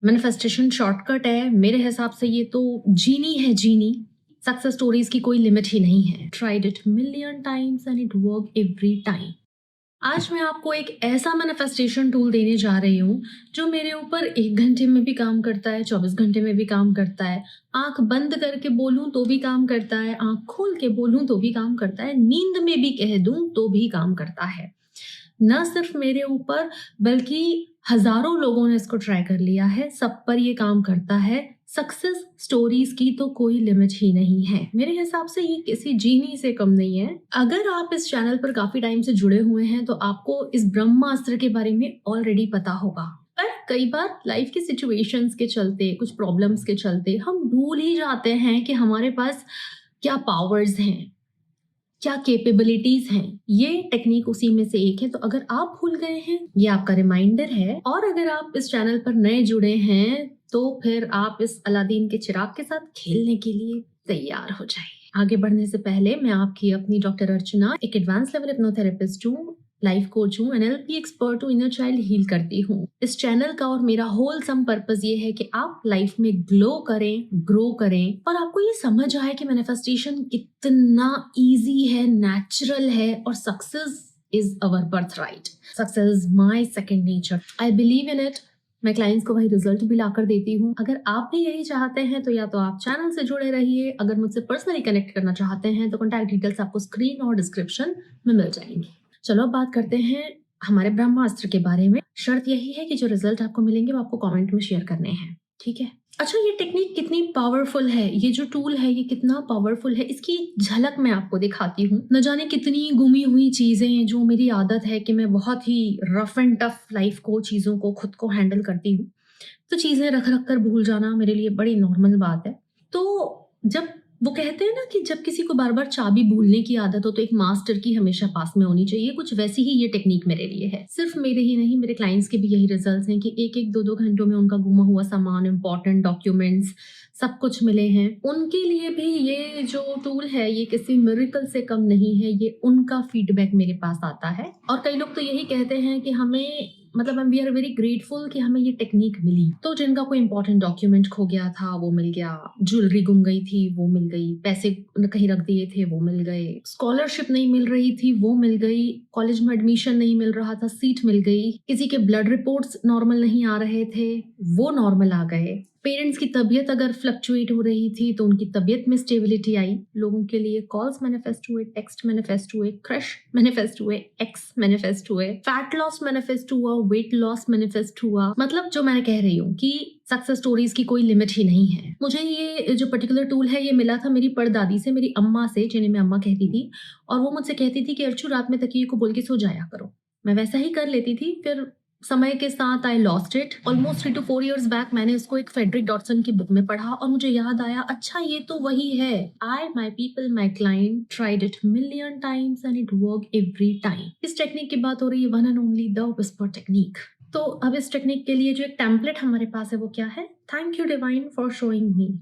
Manifestation shortcut है, मेरे हिसाब से ये तो जीनी है जीनी। सक्सेस स्टोरीज की कोई लिमिट ही नहीं है। Tried it million times and it work every time. आज मैं आपको एक ऐसा मैनिफेस्टेशन टूल देने जा रही हूँ जो मेरे ऊपर 1 घंटे में भी काम करता है, 24 घंटे में भी काम करता है, आंख बंद करके बोलूं तो भी काम करता है, आंख खोल के बोलूं तो भी काम करता है, नींद में भी कह दूं तो भी काम करता है। न सिर्फ मेरे ऊपर बल्कि हजारों लोगों ने इसको ट्राई कर लिया है, सब पर ये काम करता है। सक्सेस स्टोरीज की तो कोई लिमिट ही नहीं है। मेरे हिसाब से ये किसी जीनी से कम नहीं है। अगर आप इस चैनल पर काफी टाइम से जुड़े हुए हैं तो आपको इस ब्रह्मास्त्र के बारे में ऑलरेडी पता होगा, पर कई बार लाइफ की सिचुएशंस के चलते, कुछ प्रॉब्लम्स के चलते हम भूल ही जाते हैं कि हमारे पास क्या पावर्स हैं, क्या कैपेबिलिटीज हैं। ये टेक्निक उसी में से एक है। तो अगर आप भूल गए हैं, ये आपका रिमाइंडर है। और अगर आप इस चैनल पर नए जुड़े हैं तो फिर आप इस अलादीन के चिराग के साथ खेलने के लिए तैयार हो जाइए। आगे बढ़ने से पहले मैं आपकी अपनी डॉक्टर अर्चना, एक एडवांस लेवल हिप्नोथेरेपिस्ट हूँ, लाइफ कोच हूँ, एनएलपी एक्सपर्ट हूँ, इनर चाइल्ड हील करती हूँ। इस चैनल का और मेरा होलसम पर्पस ये है कि आप लाइफ में ग्लो करें, ग्रो करें, और आपको ये समझ आए कि मैनिफेस्टेशन कितना इजी है, नेचुरल है, और success is our birth right. Success is my second nature. I believe in it. मैं क्लाइंट्स को वही रिजल्ट भी लाकर देती हूँ। अगर आप भी यही चाहते हैं तो या तो आप चैनल से जुड़े रहिए। अगर मुझसे पर्सनली कनेक्ट करना चाहते हैं तो कॉन्टैक्ट डिटेल्स आपको स्क्रीन और डिस्क्रिप्शन में मिल जाएंगी। चलो अब बात करते हैं हमारे ब्रह्मास्त्र के बारे में। शर्त यही है कि जो रिजल्ट आपको मिलेंगे वो आपको कमेंट में शेयर करने हैं, ठीक है? अच्छा, ये टेक्निक कितनी पावरफुल है, ये जो टूल है ये कितना पावरफुल है, इसकी एक झलक मैं आपको दिखाती हूँ। न जाने कितनी गुमी हुई चीजें, जो मेरी आदत है कि मैं बहुत ही रफ एंड टफ लाइफ को, चीजों को खुद को हैंडल करती हूँ, तो चीजें रख रख कर भूल जाना मेरे लिए बड़ी नॉर्मल बात है। तो जब वो कहते हैं ना कि जब किसी को बार बार चाबी भूलने की आदत हो तो एक मास्टर की हमेशा पास में होनी चाहिए, कुछ वैसी ही ये टेक्निक मेरे लिए है। सिर्फ मेरे ही नहीं, मेरे क्लाइंट्स के भी यही रिजल्ट्स हैं कि एक एक दो दो घंटों में उनका गुमा हुआ सामान, इंपॉर्टेंट डॉक्यूमेंट्स, सब कुछ मिले हैं। उनके लिए भी ये जो टूल है ये किसी मिरेकल से कम नहीं है, ये उनका फीडबैक मेरे पास आता है। और कई लोग तो यही कहते हैं कि हमें, मतलब वी आर वेरी ग्रेटफुल कि हमें ये टेक्निक मिली। तो जिनका कोई इंपॉर्टेंट डॉक्यूमेंट खो गया था वो मिल गया, ज्वेलरी गुम गई थी वो मिल गई, पैसे कहीं रख दिए थे वो मिल गए, स्कॉलरशिप नहीं मिल रही थी वो मिल गई, कॉलेज में एडमिशन नहीं मिल रहा था सीट मिल गई, किसी के ब्लड रिपोर्ट्स नॉर्मल नहीं आ रहे थे वो नॉर्मल आ गए, पेरेंट्स की तबीयत अगर फ्लक्चुएट हो रही थी तो उनकी तबीयत में स्टेबिलिटी आई। लोगों के लिए कॉल्स मैनिफेस्ट हुए, टेक्स्ट मैनिफेस्ट हुए, क्रश मैनिफेस्ट हुए, एक्स मैनिफेस्ट हुए, फैट लॉस मैनिफेस्ट हुआ, वेट लॉस मैनिफेस्ट हुआ। मतलब जो मैं कह रही हूँ कि सक्सेस स्टोरीज की कोई लिमिट ही नहीं है। मुझे ये जो पर्टिकुलर टूल है ये मिला था मेरी परदादी से, मेरी अम्मा से, जिन्हें मैं अम्मा कहती थी, और वो मुझसे कहती थी कि अर्चू रात में तकिए को बोल के सो जाया करो। मैं वैसा ही कर लेती थी। फिर समय के साथ I lost it. Almost 3 to 4 years back मैंने इसको एक फ्रेडरिक डॉटसन की बुक में पढ़ा और मुझे याद आया, अच्छा ये तो वही है। I, my people, my client tried it million times and it work every time. इस टेक्निक की बात हो रही है, one and only the whisper technique. तो अब इस टेक्निक के लिए जो एक टेम्पलेट हमारे पास है वो क्या है? Thank you divine for showing मी।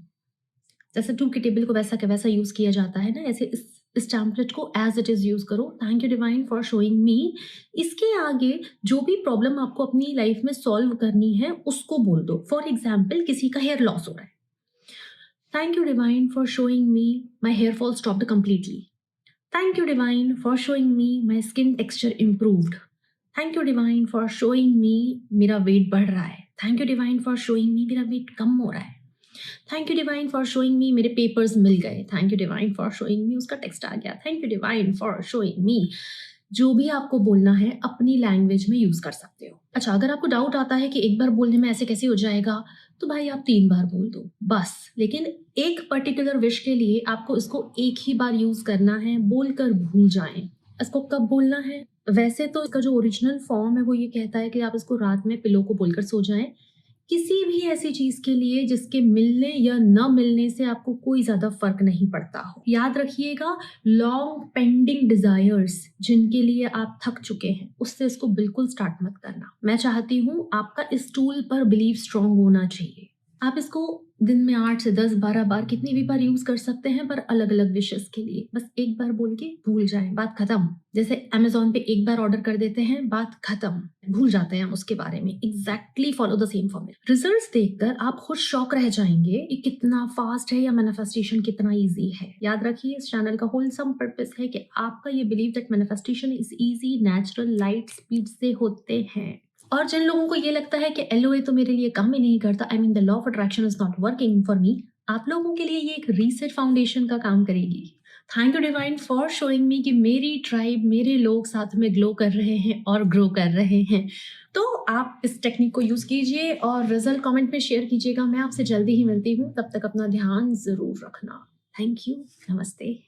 जैसे टू की टेबल को वैसा के वैसा यूज किया जाता है ना, ऐसे इस टेम्पलेट को एज इट इज यूज करो। Thank you divine for showing मी। इसके आगे जो भी प्रॉब्लम आपको अपनी लाइफ में सॉल्व करनी है उसको बोल दो। फॉर एग्जाम्पल, किसी का हेयर लॉस हो रहा है, thank you divine for showing me my hair fall stopped completely. Thank you divine for showing me my skin texture improved. Thank you divine for showing me मेरा weight बढ़ रहा है। Thank you divine for showing me मेरा weight कम हो रहा है। Thank you divine for showing me मेरे पेपर्स मिल गए। Thank you divine for showing me उसका टेक्स्ट आ गया। Thank you divine for showing मी। जो भी आपको बोलना है अपनी लैंग्वेज में यूज कर सकते हो। अच्छा, अगर आपको डाउट आता है कि एक बार बोलने में ऐसे कैसे हो जाएगा, तो भाई आप 3 बार बोल दो बस। लेकिन एक पर्टिकुलर विश के लिए आपको इसको एक ही बार यूज करना है, बोलकर भूल जाएं। इसको कब बोलना है? वैसे तो इसका जो ओरिजिनल फॉर्म है वो ये कहता है कि आप इसको रात में पिलो को बोलकर सो जाएं, किसी भी ऐसी चीज के लिए जिसके मिलने या न मिलने से आपको कोई ज्यादा फर्क नहीं पड़ता हो। याद रखिएगा, लॉन्ग पेंडिंग डिजायर्स जिनके लिए आप थक चुके हैं उससे इसको बिल्कुल स्टार्ट मत करना। मैं चाहती हूँ आपका इस टूल पर बिलीव स्ट्रांग होना चाहिए। आप इसको दिन में 8 से 10, 12 बार कितनी भी बार यूज़ कर सकते हैं, पर अलग-अलग विशेज़ के लिए। बस एक बार बोल के भूल जाएँ, बात खत्म। जैसे अमेज़न पे एक बार ऑर्डर कर देते हैं, बात खत्म। भूल जाते हैं हम उसके बारे में। Exactly follow the same formula. Results देखकर आप खुद शॉक रह जाएँगे कि कितना फ़ास्ट है या मैनिफेस्टेशन कितना ईज़ी है। याद रखिए, इस चैनल का होलसम पर्पस है कि आपका ये believe that manifestation is easy, natural, light speed से होते हैं। और जिन लोगों को ये लगता है कि एलओए तो मेरे लिए काम ही नहीं करता, I mean the law of attraction is not working for me, आप लोगों के लिए ये एक रीसेट फाउंडेशन का काम करेगी। Thank you divine for showing मी कि मेरी ट्राइब, मेरे लोग साथ में ग्लो कर रहे हैं और ग्रो कर रहे हैं। तो आप इस टेक्निक को यूज कीजिए और रिजल्ट कमेंट में शेयर कीजिएगा। मैं आपसे जल्दी ही मिलती हूँ, तब तक अपना ध्यान जरूर रखना। Thank you. नमस्ते।